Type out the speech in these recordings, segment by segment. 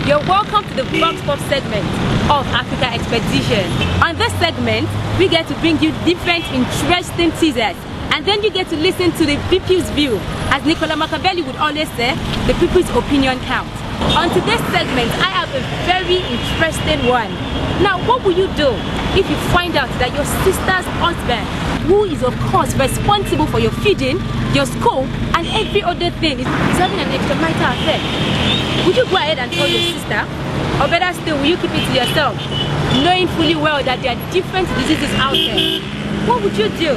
You're welcome to the Vlogs Pop segment of Africa Expedition. On this segment, we get to bring you different interesting teasers, and then you get to listen to the people's view. As Nicola Machiavelli would always say, the people's opinion counts. On today's segment, I have a very interesting one. Now, what will you do if you find out that your sister's husband, who is of course responsible for your feeding, your school, and every other thing, is having an extramarital affair? Would you go ahead and tell your sister? Or better still, will you keep it to yourself, knowing fully well that there are different diseases out there? What would you do?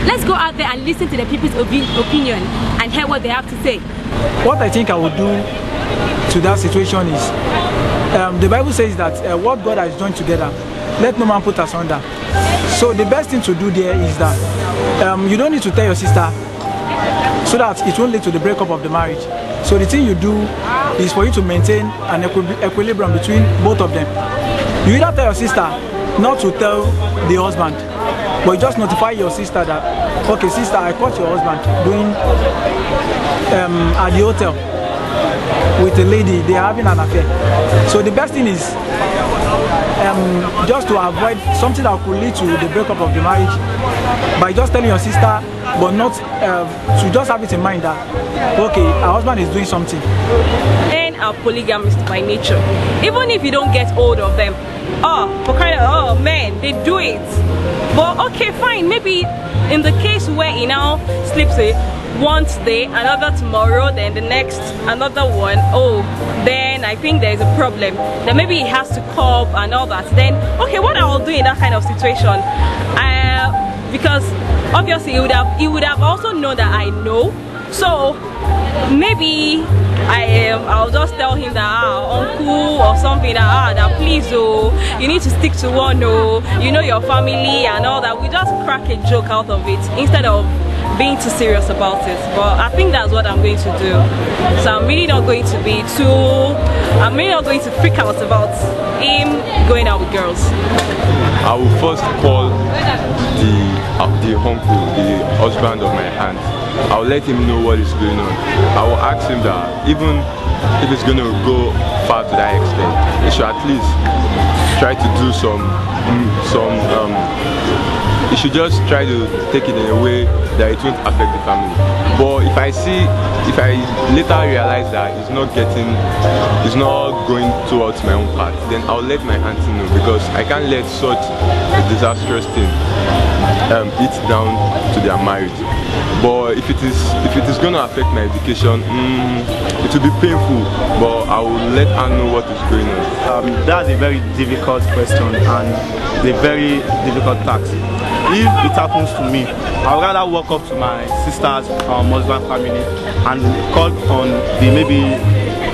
Let's go out there and listen to the people's opinion and hear what they have to say. What I think I would do to that situation is, the Bible says that what God has joined together, let no man put asunder. So the best thing to do there is that you don't need to tell your sister, so that it won't lead to the breakup of the marriage. So the thing you do is for you to maintain an equilibrium between both of them. You either tell your sister not to tell the husband, but you just notify your sister that, okay sister, I caught your husband doing at the hotel with a lady, they are having an affair. So the best thing is just to avoid something that could lead to the breakup of the marriage, by just telling your sister, but not to just have it in mind that, okay, our husband is doing something. Men are polygamist by nature. Even if you don't get hold of them, men, they do it. But okay, fine, maybe in the case where he now sleeps one today, another tomorrow, then the next another one, then I think there's a problem. Then maybe he has to cope and all that. Then okay, what I will do in that kind of situation, because obviously he would have also known that I know, so maybe I'll just tell him that uncle or something that please you need to stick to one, you know your family and all that. We just crack a joke out of it instead of being too serious about it. But I think that's what I'm going to do. So I'm really not going to freak out about him going out with girls. I will first call the uncle, the husband of my aunt. I will let him know what is going on. I will ask him that even if it's going to go far to that extent, he should at least try to do he should just try to take it in a way that it won't affect the family. But if I later realize that it's not going towards my own path, then I'll let my auntie know, because I can't let such a disastrous thing eat down to their marriage. But if it is going to affect my education, it will be painful, but I will let her know what is going on. That's a very difficult question and a very difficult task. If it happens to me, I would rather walk up to my sister's husband family and call on maybe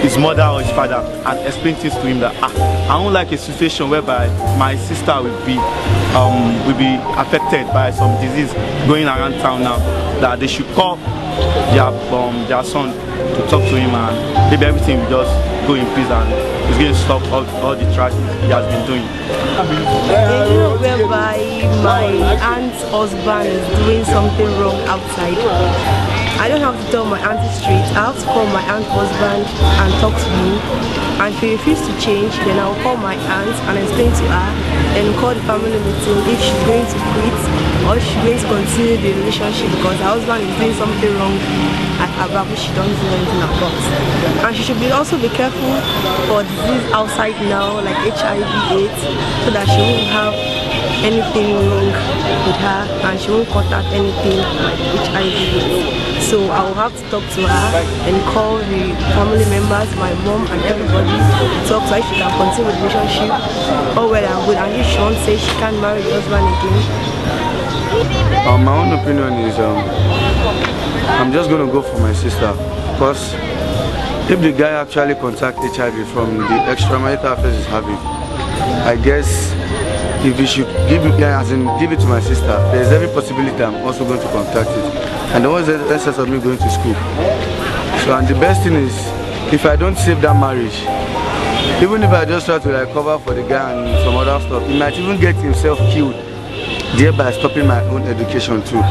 his mother or his father and explain things to him that I don't like a situation whereby my sister will be affected by some disease going around town now, that they should call their son to talk to him, and maybe everything will just go in peace and he's going to stop all the trash he has been doing. Whereby my aunt's husband is doing something wrong outside, I don't have to tell my auntie straight. I have to call my aunt's husband and talk to him. And if he refuses to change, then I'll call my aunt and explain to her, and call the family meeting if she's going to quit or if she's going to continue the relationship, because her husband is doing something wrong at her back which she doesn't do anything about. And she should also be careful for disease outside now, like HIV/AIDS, so that she won't have anything wrong with her and she won't contact anything like HIV/AIDS. So I will have to talk to her and call the family members, my mom and everybody, to talk to her if she can continue with the relationship or well and good, and if she won't say she can't marry the husband again. My own opinion is I'm just going to go for my sister, because if the guy actually contacts HIV from the extramarital affairs he's having, I guess if he should give it to my sister, there's every possibility I'm also going to contact it. And there was the essence of me going to school. So, and the best thing is, if I don't save that marriage, even if I just try to cover for the guy and some other stuff, he might even get himself killed, thereby stopping my own education too.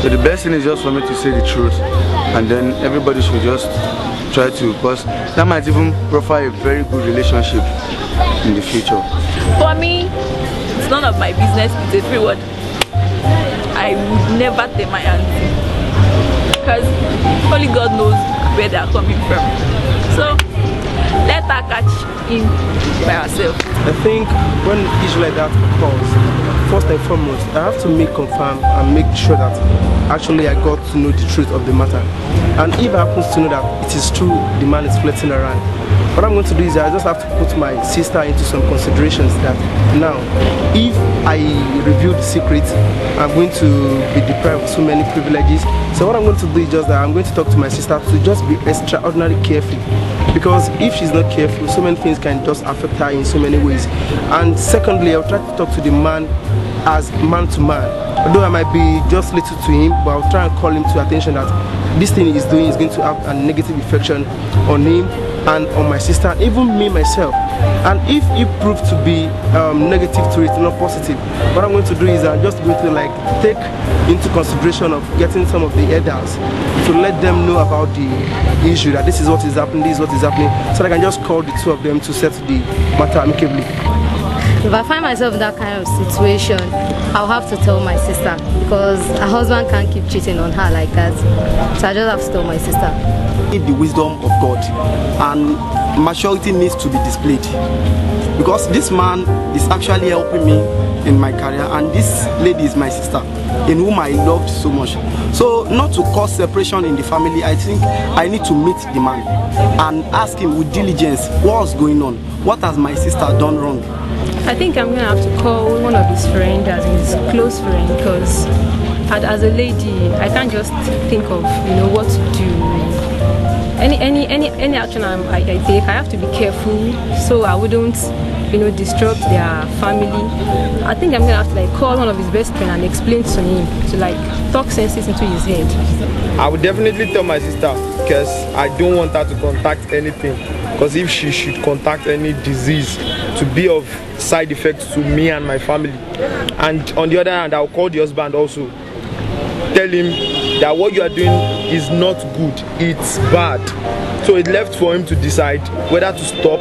So the best thing is just for me to say the truth, and then everybody should just try to, because that might even profile a very good relationship in the future. For me, it's none of my business with everyone. I would never tell my auntie, because only God knows where they are coming from. So let her catch in by herself. I think when issues like that occurs, first and foremost, I have to make confirm and make sure that actually I got to know the truth of the matter. And if I happen to know that it is true, the man is flirting around, what I'm going to do is I just have to put my sister into some considerations that now, if I reveal the secret, I'm going to be deprived of so many privileges. So what I'm going to do is just that I'm going to talk to my sister to just be extraordinarily careful. Because if she's not careful, so many things can just affect her in so many ways. And secondly, I'll try to talk to the man as man to man. Although I might be just little to him, but I'll try and call him to attention that this thing he's doing is going to have a negative effect on him and on my sister, and even me myself. And if it proves to be negative to it, not positive, what I'm going to do is I'm just going to like take into consideration of getting some of the elders to let them know about the issue, that this is what is happening, this is what is happening, so I can just call the two of them to settle the matter amicably. If I find myself in that kind of situation, I'll have to tell my sister, because her husband can't keep cheating on her like that. So I just have to tell my sister. Need the wisdom of God, and maturity needs to be displayed, because this man is actually helping me in my career, and this lady is my sister in whom I loved so much. So not to cause separation in the family, I think I need to meet the man and ask him with diligence what's going on, what has my sister done wrong. I think I'm gonna have to call one of his friends as his close friend, because as a lady, I can't just think of what to do. Any action I take, I have to be careful so I wouldn't disrupt their family. I think I'm gonna have to call one of his best friends and explain to him, to talk sense into his head. I would definitely tell my sister, because I don't want her to contact anything, because if she should contact any disease to be of side effects to me and my family. And on the other hand, I'll call the husband also, tell him that what you are doing is not good, it's bad. So it's left for him to decide whether to stop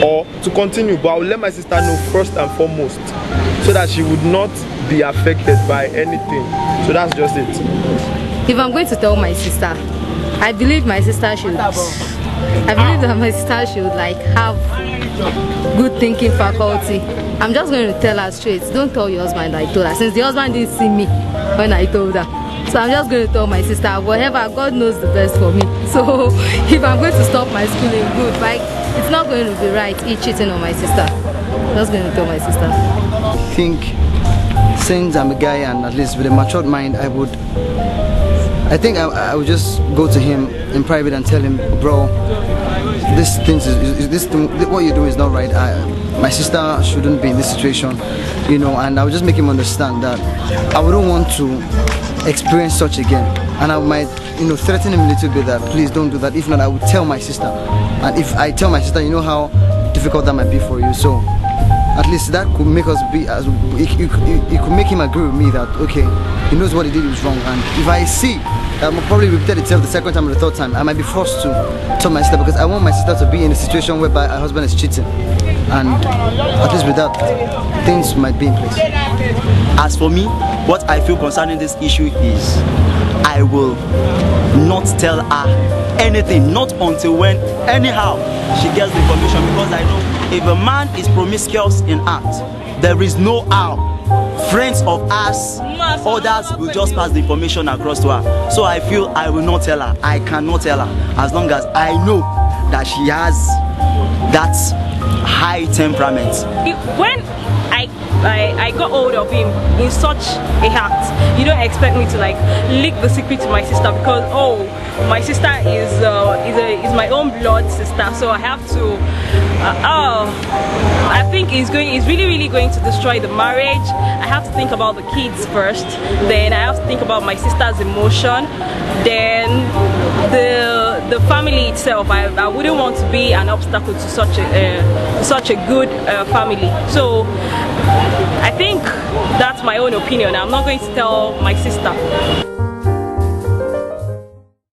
or to continue. But I will let my sister know first and foremost, so that she would not be affected by anything. So that's just it. If I'm going to tell my sister, I believe my sister should. I believe that my sister should have good thinking faculty. I'm just going to tell her straight. Don't tell your husband I told her, since the husband didn't see me when I told her. So I'm just going to tell my sister, whatever, God knows the best for me. So if I'm going to stop my schooling, good. It's not going to be right, he cheating on my sister. I'm just going to tell my sister. I think since I'm a guy, and at least with a matured mind, I would just go to him in private and tell him, bro, this thing, what you do is not right. My sister shouldn't be in this situation, and I would just make him understand that I wouldn't want to experience such again, and I might threaten him a little bit that please don't do that. If not, I would tell my sister, and if I tell my sister, you know how difficult that might be for you. So at least that could make us be, it could make him agree with me that okay, he knows what he did was wrong. And if I see that will probably repeat itself the second time or the third time, I might be forced to tell my sister, because I want my sister to be in a situation whereby her husband is cheating, and at least with that, things might be in place. As for me, what I feel concerning this issue is I will not tell her anything, not until when anyhow she gets the information, because I know if a man is promiscuous in act, there is no how friends of us, others will just pass the information across to her. So I feel I will not tell her. I cannot tell her, as long as I know that she has that high temperament. When I got hold of him in such a act, you don't expect me to leak the secret to my sister, because my sister is my own blood sister, so I have to I think it's really going to destroy the marriage. I have to think about the kids first, then I have to think about my sister's emotion, then the family itself. I wouldn't want to be an obstacle to such a good family. So I think that's my own opinion. I'm not going to tell my sister.